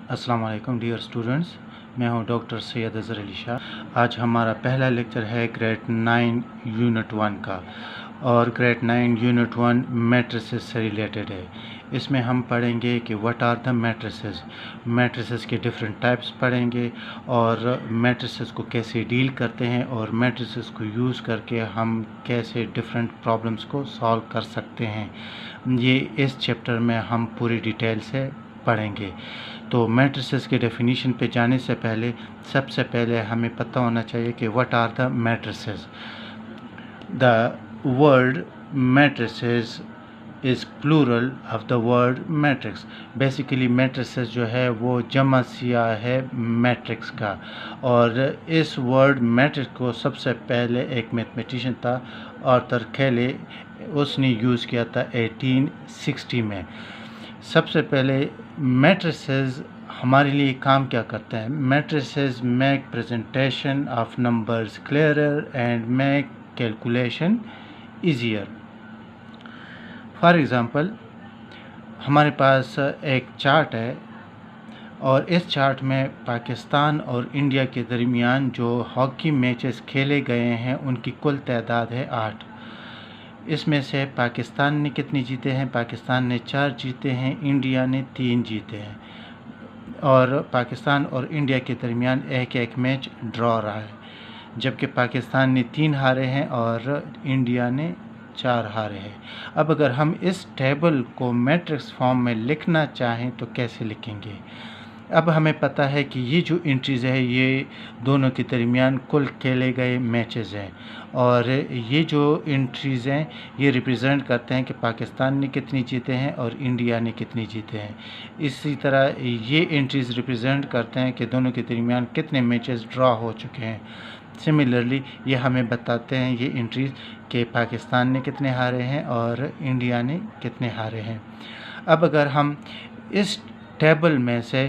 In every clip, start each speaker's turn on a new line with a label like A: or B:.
A: अस्सलाम वालेकुम dear students, मैं हूं डॉक्टर सैयद अज़हर अली शाह। आज हमारा पहला लेक्चर है ग्रेड 9 यूनिट 1 का, और ग्रेड 9 यूनिट 1 मैट्रिसेस से रिलेटेड है। इसमें हम पढ़ेंगे कि what are the matrices, matrices के डिफरेंट टाइप्स पढ़ेंगे, और मैट्रिसेस को कैसे डील करते हैं, और मैट्रिसेस को यूज़ करके हम कैसे डिफरेंट प्रॉब्लम्स को सॉल्व कर सकते हैं। ये इस चैप्टर में हम पूरी डिटेल से पढ़ेंगे। तो मैट्रिसेस के डेफिनीशन पे जाने से पहले सबसे पहले हमें पता होना चाहिए कि what are the matrices. The word matrices is plural of the word matrix. Basically matrices जो है वो जमा सिया है मैट्रिक्स का, और इस वर्ड मैट्रिक्स को सबसे पहले एक मैथमेटिशियन था आर्थर कैले, उसने यूज़ किया था 1860 में। सबसे पहले मैट्रिसेस हमारे लिए काम क्या करते हैं? Matrices make presentation of numbers clearer and make calculation easier. For example, हमारे पास एक चार्ट है, और इस चार्ट में पाकिस्तान और इंडिया के दरमियान जो हॉकी मैचेस खेले गए हैं उनकी कुल तादाद है 8। इसमें से पाकिस्तान ने कितनी जीते हैं? पाकिस्तान ने 4 जीते हैं, इंडिया ने 3 जीते हैं, और पाकिस्तान और इंडिया के दरमियान एक मैच ड्रॉ रहा है, जबकि पाकिस्तान ने 3 हारे हैं और इंडिया ने 4 हारे हैं। अब अगर हम इस टेबल को मैट्रिक्स फॉर्म में लिखना चाहें तो कैसे लिखेंगे? अब हमें पता है कि ये जो एंट्रीज़ है ये दोनों के दरमियान कुल खेले गए मैचेस हैं, और ये जो एंट्रीज़ हैं ये रिप्रेजेंट करते हैं कि पाकिस्तान ने कितनी जीते हैं और इंडिया ने कितनी जीते हैं। इसी तरह ये एंट्रीज़ रिप्रेजेंट करते हैं कि दोनों के दरमियान कितने मैचेस ड्रॉ हो चुके हैं। सिमिलरली ये हमें बताते हैं ये एंट्रीज़ कि पाकिस्तान ने कितने हारे हैं और इंडिया ने कितने हारे हैं। अब अगर हम इस टेबल में से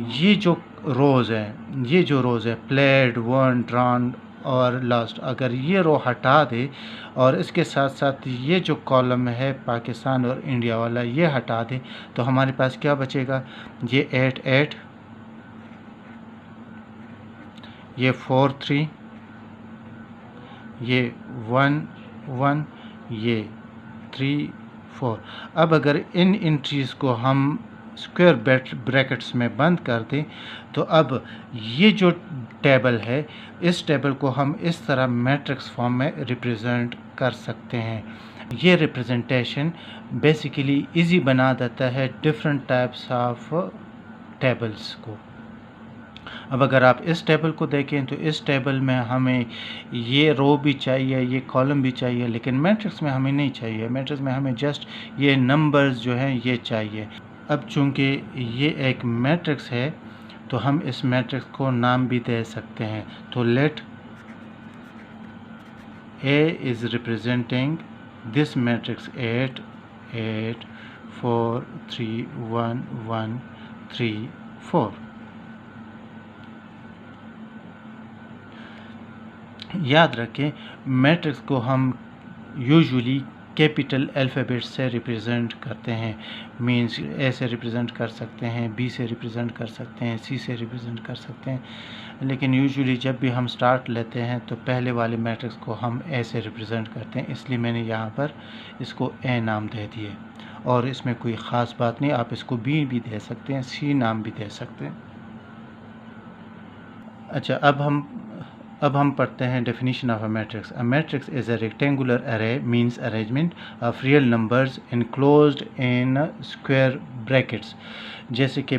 A: ये जो रोज़ है प्लेड, वन, ड्रॉन और लास्ट, अगर ये रो हटा दे और इसके साथ साथ ये जो कॉलम है पाकिस्तान और इंडिया वाला ये हटा दे, तो हमारे पास क्या बचेगा? ये 8 8, ये 4 3, ये 1 1, ये 3 4। अब अगर इन एंट्रीज़ को हम स्क्वायर ब्रैकेट्स में बंद कर दें तो अब ये जो टेबल है इस टेबल को हम इस तरह मैट्रिक्स फॉर्म में रिप्रेजेंट कर सकते हैं। ये रिप्रेजेंटेशन बेसिकली इजी बना देता है डिफरेंट टाइप्स ऑफ टेबल्स को। अब अगर आप इस टेबल को देखें तो इस टेबल में हमें ये रो भी चाहिए, ये कॉलम भी चाहिए, लेकिन मैट्रिक्स में हमें नहीं चाहिए। मैट्रिक्स में हमें जस्ट ये नंबर्स जो हैं ये चाहिए। अब चूँकि ये एक मैट्रिक्स है तो हम इस मैट्रिक्स को नाम भी दे सकते हैं। तो let A is representing this matrix 8 8 4 3 1 1 3 4। याद रखें मैट्रिक्स को हम यूजुअली कैपिटल अल्फ़ाबेट से रिप्रेजेंट करते हैं। मींस ए से रिप्रेजेंट कर सकते हैं, बी से रिप्रेजेंट कर सकते हैं, सी से रिप्रेजेंट कर सकते हैं, लेकिन यूजुअली जब भी हम स्टार्ट लेते हैं तो पहले वाले मैट्रिक्स को हम ए से रिप्रेजेंट करते हैं, इसलिए मैंने यहाँ पर इसको ए नाम दे दिए। और इसमें कोई ख़ास बात नहीं, आप इसको बी भी दे सकते हैं, सी नाम भी दे सकते हैं। अच्छा, अब हम पढ़ते हैं definition of a matrix. A matrix is a rectangular array means arrangement of real numbers enclosed in square brackets. जैसे कि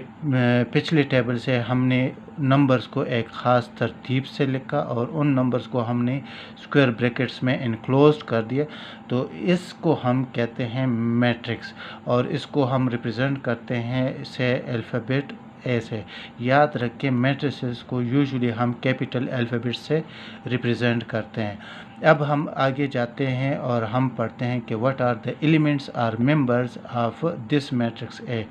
A: पिछले टेबल से हमने नंबर्स को एक ख़ास तरतीब से लिखा और उन नंबर्स को हमने स्क्वायर ब्रैकेट्स में इनक्लोज्ड कर दिया, तो इसको हम कहते हैं मैट्रिक्स, और इसको हम रिप्रेजेंट करते हैं से अल्फ़ाबेट ऐसे। याद रखें मैट्रिसेस को यूजुअली हम कैपिटल अल्फ़ाबेट से रिप्रेजेंट करते हैं। अब हम आगे जाते हैं और हम पढ़ते हैं कि what are the elements are members of this matrix A.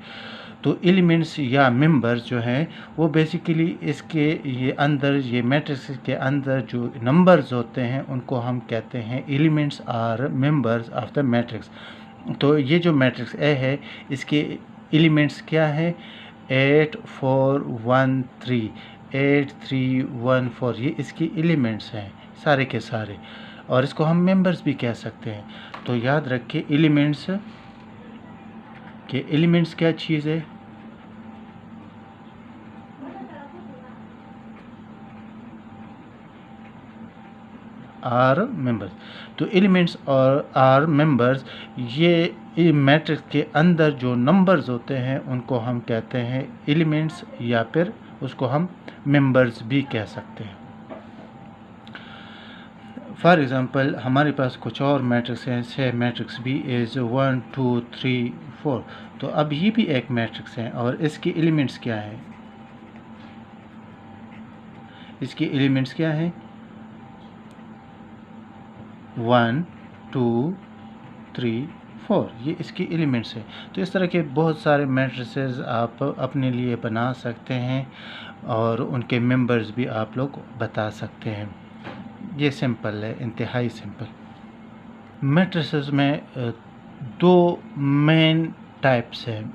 A: तो एलिमेंट्स या मेंबर्स जो हैं वो बेसिकली इसके ये अंदर, ये मैट्रिक्स के अंदर जो नंबर्स होते हैं उनको हम कहते हैं elements are members of the matrix. तो ये जो मैट्रिक्स ए है इसके एलिमेंट्स क्या है? 8413 8314 ये इसकी एलिमेंट्स हैं सारे के सारे, और इसको हम मेंबर्स भी कह सकते हैं। तो याद रखिए एलिमेंट्स के एलिमेंट्स क्या चीज़ है, आर मेंबर्स। तो एलिमेंट्स और आर मेंबर्स, ये मैट्रिक्स के अंदर जो नंबर्स होते हैं उनको हम कहते हैं एलिमेंट्स, या फिर उसको हम मेंबर्स भी कह सकते हैं। फॉर एग्ज़ाम्पल हमारे पास कुछ और मैट्रिक्स हैं, से मैट्रिक्स बी इज़ 1 2 3 4। तो अब ये भी एक मैट्रिक्स है और इसके एलिमेंट्स क्या हैं, इसके एलिमेंट्स क्या हैं 1 2 3 4, ये इसकी एलिमेंट्स है। तो इस तरह के बहुत सारे मैट्रिसेस आप अपने लिए बना सकते हैं और उनके मेंबर्स भी आप लोग बता सकते हैं। ये सिंपल है, इंतहाई सिंपल। मैट्रिसेस में दो मेन टाइप्स हैं,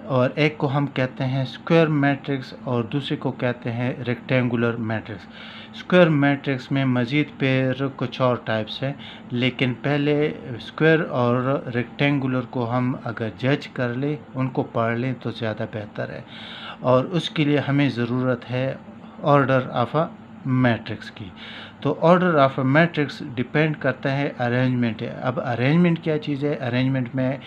A: और एक को हम कहते हैं स्क्वायर मैट्रिक्स और दूसरे को कहते हैं रेक्टेंगुलर मैट्रिक्स। स्क्वायर मैट्रिक्स में मज़ीद फिर कुछ और टाइप्स हैं, लेकिन पहले स्क्वायर और रेक्टेंगुलर को हम अगर जज कर लें, उनको पढ़ लें तो ज़्यादा बेहतर है, और उसके लिए हमें ज़रूरत है ऑर्डर ऑफ अ मैट्रिक्स की। तो order of a matrix depend करता है अरेंजमेंट है। अब अरेंजमेंट क्या चीज़ है, अरेंजमेंट में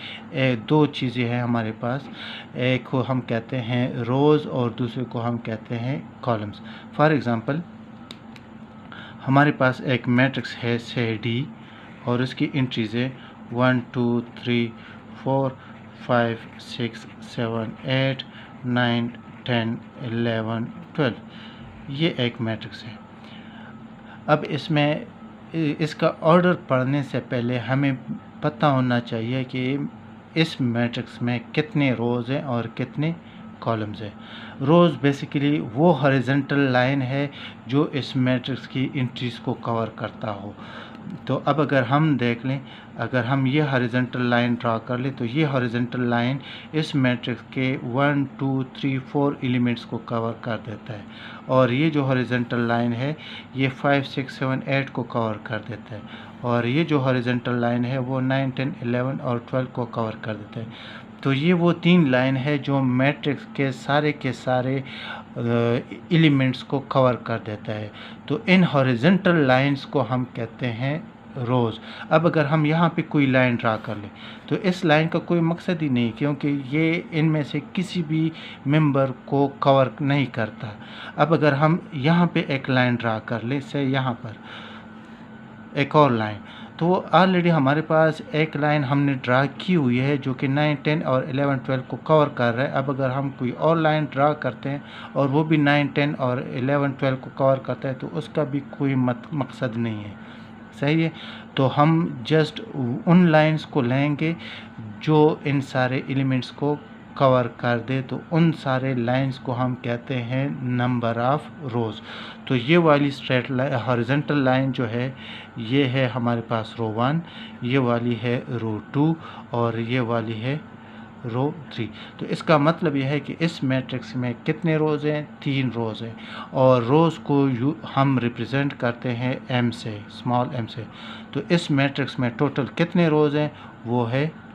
A: दो चीज़ें हैं हमारे पास, एक को हम कहते हैं रोज़ और दूसरे को हम कहते हैं कॉलम्स। फॉर एग्ज़ाम्पल हमारे पास एक मैट्रिक्स है से डी, और उसकी एंट्रीज है 1 2 3 4 5 6 7 8 9 10 11 12। ये एक मैट्रिक्स है। अब इसमें इसका ऑर्डर पढ़ने से पहले हमें पता होना चाहिए कि इस मैट्रिक्स में कितने रोज़ हैं और कितने कॉलम्स हैं। रोज़ बेसिकली वो हॉरिजॉन्टल लाइन है जो इस मैट्रिक्स की एंट्रीज को कवर करता हो। तो अब अगर हम देख लें, अगर हम ये हॉरिजॉन्टल लाइन ड्रा कर लें, तो ये हॉरिजॉन्टल लाइन इस मैट्रिक्स के 1 2 3 4 एलिमेंट्स को कवर कर देता है, और ये जो हॉरिजॉन्टल लाइन है ये 5 6 7 8 को कवर कर देता है, और ये जो हॉरिजॉन्टल लाइन है वो 9 10 11 और 12 को कवर कर देता है। तो ये वो तीन लाइन है जो मैट्रिक्स के सारे एलिमेंट्स को कवर कर देता है। तो इन हॉरिजॉन्टल लाइंस को हम कहते हैं रोज़। अब अगर हम यहाँ पे कोई लाइन ड्रा कर लें, तो इस लाइन का कोई मकसद ही नहीं, क्योंकि ये इनमें से किसी भी मेंबर को कवर नहीं करता। अब अगर हम यहाँ पे एक लाइन ड्रा कर लें, से यहाँ पर एक और लाइन, तो ऑलरेडी हमारे पास एक लाइन हमने ड्रा की हुई है जो कि 9 10 और 11 12 को कवर कर रहा है। अब अगर हम कोई और लाइन ड्रा करते हैं और वो भी 9 10 और 11 12 को कवर करता है, तो उसका भी कोई मकसद नहीं है, सही है। तो हम जस्ट उन लाइंस को लेंगे जो इन सारे एलिमेंट्स को कवर कर दे, तो उन सारे लाइंस को हम कहते हैं नंबर ऑफ रोज़। तो ये वाली स्ट्रेट लाइन हॉरिजॉन्टल लाइन जो है ये है हमारे पास रो 1, ये वाली है रो 2 और ये वाली है रो 3। तो इसका मतलब यह है कि इस मैट्रिक्स में कितने रोज़ हैं, 3 रोज़ हैं, और रोज़ को हम रिप्रेजेंट करते हैं m से, स्मॉल m से। तो इस मैट्रिक्स में टोटल कितने रोज़ हैं, वो है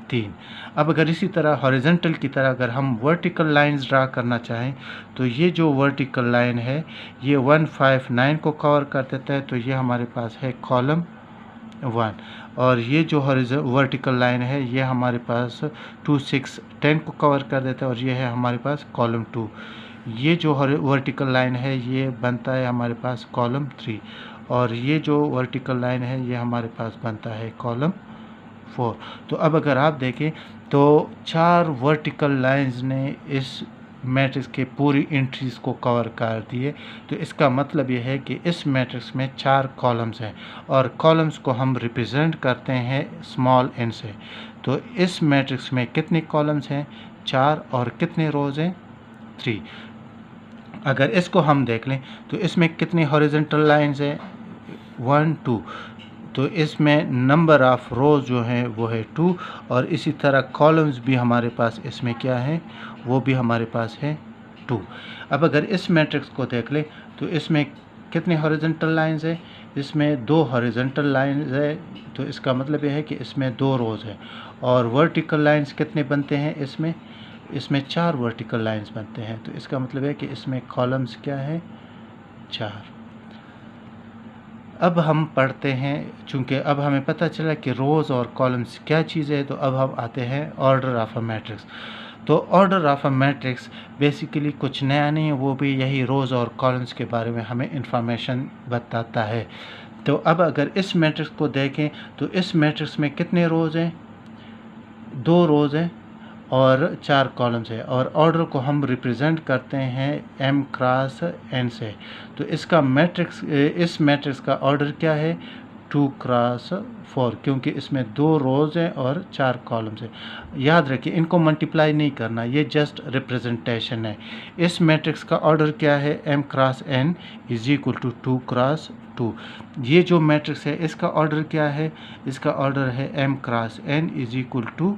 A: 3। अब अगर इसी तरह हॉरिजॉन्टल की तरह अगर हम वर्टिकल लाइंस ड्रा करना चाहें, तो ये जो वर्टिकल लाइन है ये 1 5 9 को कवर कर देता है, तो ये हमारे पास है कॉलम 1। और ये जो वर्टिकल लाइन है ये हमारे पास 2 6 10 को कवर कर देता है, और ये है हमारे पास कॉलम 2। ये जो वर्टिकल लाइन है ये बनता है हमारे पास कॉलम 3, और ये जो वर्टिकल लाइन है ये हमारे पास बनता है कॉलम 4। तो अब अगर आप देखें तो 4 वर्टिकल लाइंस ने इस मैट्रिक्स के पूरी एंट्रीज को कवर कर दिए। तो इसका मतलब यह है कि इस मैट्रिक्स में 4 कॉलम्स हैं, और कॉलम्स को हम रिप्रेजेंट करते हैं स्मॉल n से। तो इस मैट्रिक्स में कितने कॉलम्स हैं, 4, और कितने रोज़ हैं, 3। अगर इसको हम देख लें तो इसमें कितनी हॉरिजॉन्टल लाइंस हैं, 1 2। तो इसमें नंबर ऑफ़ रोज़ जो हैं वो है 2 और इसी तरह कॉलम्स भी हमारे पास इसमें क्या है, वो भी हमारे पास है 2। अब अगर इस मैट्रिक्स को देख ले तो इसमें कितने हॉरिजॉन्टल लाइंस है, इसमें 2 हॉरिजॉन्टल लाइंस है, तो इसका मतलब यह है कि इसमें 2 रोज़ है। और वर्टिकल लाइंस कितने बनते हैं, इसमें 4 वर्टिकल लाइंस बनते हैं, तो इसका मतलब है कि इसमें कॉलम्स क्या है, 4। अब हम पढ़ते हैं, चूँकि अब हमें पता चला कि रोज़ और कॉलम्स क्या चीज़ है, तो अब हम आते हैं ऑर्डर ऑफ अ मैट्रिक्स। तो order of a matrix basically कुछ नया नहीं है, वो भी यही रोज़ और कॉलम्स के बारे में हमें इंफॉर्मेशन बताता है। तो अब अगर इस मैट्रिक्स को देखें तो इस मैट्रिक्स में कितने रोज़ हैं, 2 रोज़ हैं और 4 कॉलम्स है, और ऑर्डर को हम रिप्रेजेंट करते हैं m क्रॉस n से। तो इसका मैट्रिक्स, इस मैट्रिक्स का ऑर्डर क्या है, 2 क्रॉस 4, क्योंकि इसमें 2 रोज़ हैं और 4 कॉलम्स हैं। याद रखिए, इनको मल्टीप्लाई नहीं करना, ये जस्ट रिप्रेजेंटेशन है। इस मैट्रिक्स का ऑर्डर क्या है, m cross n is equal to 2 cross 2। ये जो मैट्रिक्स है इसका ऑर्डर क्या है, इसका ऑर्डर है m cross n is equal to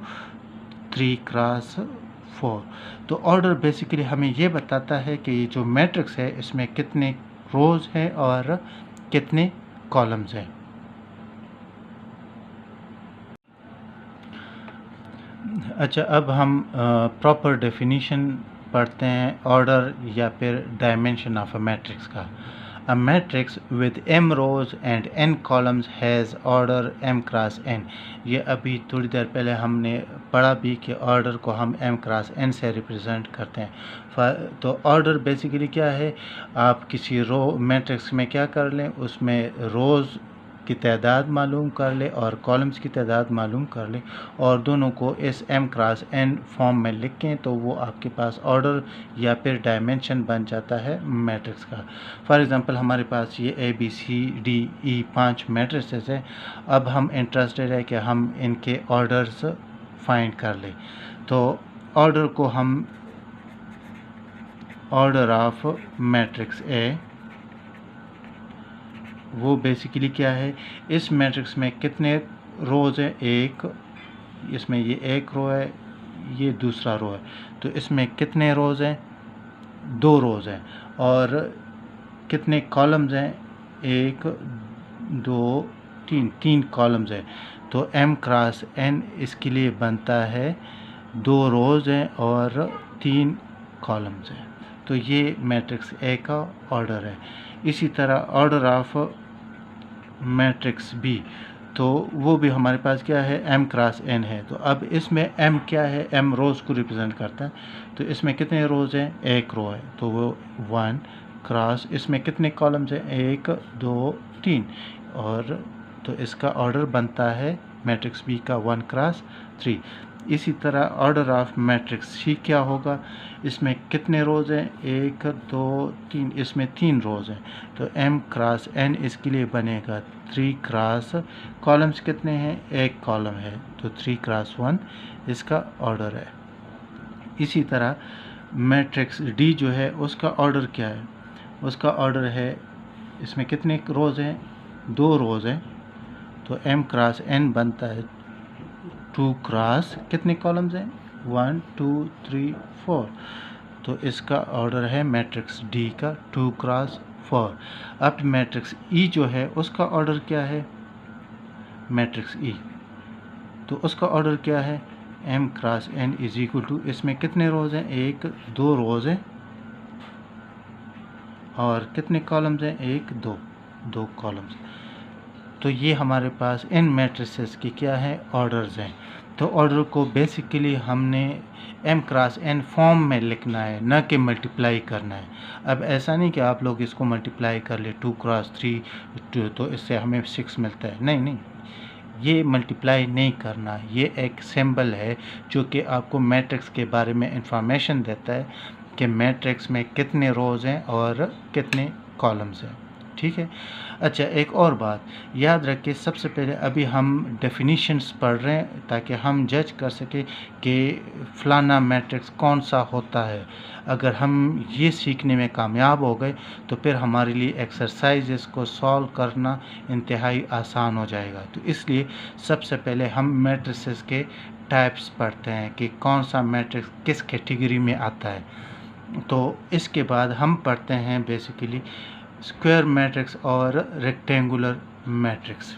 A: 3 cross 4। तो ऑर्डर बेसिकली हमें ये बताता है कि ये जो मैट्रिक्स है इसमें कितने रोज़ हैं और कितने कॉलम्स हैं। अच्छा, अब हम प्रॉपर डेफिनीशन पढ़ते हैं ऑर्डर या फिर डायमेंशन ऑफ अ मैट्रिक्स का। A matrix with m rows and n columns has order m cross n। ये अभी थोड़ी देर पहले हमने पढ़ा भी कि ऑर्डर को हम m क्रॉस n से रिप्रेजेंट करते हैं। तो ऑर्डर बेसिकली क्या है, आप किसी रो मैट्रिक्स में क्या कर लें, उसमें रोज़ की तादाद मालूम कर ले और कॉलम्स की तादाद मालूम कर ले और दोनों को इस m क्रॉस n फॉर्म में लिखें, तो वो आपके पास ऑर्डर या फिर डायमेंशन बन जाता है मैट्रिक्स का। फॉर एग्ज़ाम्पल हमारे पास ये ABCDE 5 मैट्रिसेस है। अब हम इंटरेस्टेड है कि हम इनके ऑर्डर्स फाइंड कर लें। तो ऑर्डर को हम ऑर्डर ऑफ मैट्रिक्स A, वो बेसिकली क्या है, इस मैट्रिक्स में कितने रोज़ हैं, एक, इसमें ये एक रो है, ये दूसरा रो है, तो इसमें कितने रोज़ हैं, 2 रोज़ हैं। और कितने कॉलम्स हैं, 1 2 3 कॉलम्स हैं। तो m क्रॉस n इसके लिए बनता है 2 रोज़ हैं और 3 कॉलम्स हैं। तो ये मैट्रिक्स A का ऑर्डर है। इसी तरह ऑर्डर ऑफ मैट्रिक्स B, तो वो भी हमारे पास क्या है, m क्रॉस n है। तो अब इसमें m क्या है, m रोज़ को रिप्रेजेंट करता है। तो इसमें कितने रोज़ हैं, एक रो है, तो वो 1 क्रॉस, इसमें कितने कॉलम्स हैं, 1 2 3, और तो इसका ऑर्डर बनता है मैट्रिक्स B का 1 क्रॉस 3। इसी तरह ऑर्डर ऑफ मैट्रिक्स C क्या होगा, इसमें कितने रोज़ हैं, 1 2 3, इसमें 3 रोज़ हैं, तो m क्रॉस n इसके लिए बनेगा 3 क्रॉस, कॉलम्स कितने हैं, एक कॉलम है, तो 3 क्रॉस 1 इसका ऑर्डर है। इसी तरह मैट्रिक्स D जो है उसका ऑर्डर क्या है, उसका ऑर्डर है, इसमें कितने रोज़ हैं, 2 रोज़ हैं, तो m क्रॉस n बनता है 2 क्रॉस, कितने कॉलम्स हैं, 1 2 3 4, तो इसका ऑर्डर है मैट्रिक्स D का 2 क्रॉस 4। अब मैट्रिक्स E जो है उसका ऑर्डर क्या है, मैट्रिक्स E, तो उसका ऑर्डर क्या है, m cross n is equal to, इसमें कितने रोज़ हैं, 1 2 रोज़ हैं और कितने कॉलम्स हैं, 1 2 कॉलम्स। तो ये हमारे पास इन मैट्रिसेस की क्या है, ऑर्डर्स हैं। तो ऑर्डर को बेसिकली हमने m क्रॉस n फॉर्म में लिखना है, न कि मल्टीप्लाई करना है। अब ऐसा नहीं कि आप लोग इसको मल्टीप्लाई कर ले 2 क्रॉस 3 तो इससे हमें 6 मिलता है, नहीं, ये मल्टीप्लाई नहीं करना। ये एक सिंबल है जो कि आपको मैट्रिक्स के बारे में इंफॉर्मेशन देता है कि मैट्रिक्स में कितने रोज़ हैं और कितने कॉलम्स हैं। ठीक है। अच्छा, एक और बात याद रखिए, सबसे पहले अभी हम डेफिनीशंस पढ़ रहे हैं ताकि हम जज कर सकें कि फ़लाना मैट्रिक्स कौन सा होता है। अगर हम ये सीखने में कामयाब हो गए तो फिर हमारे लिए एक्सरसाइजेस को सॉल्व करना इंतहाई आसान हो जाएगा। तो इसलिए सबसे पहले हम मैट्रिसेस के टाइप्स पढ़ते हैं कि कौन सा मैट्रिक्स किस कैटेगरी में आता है। तो इसके बाद हम पढ़ते हैं बेसिकली स्क्वायर मैट्रिक्स और रेक्टेंगुलर मैट्रिक्स।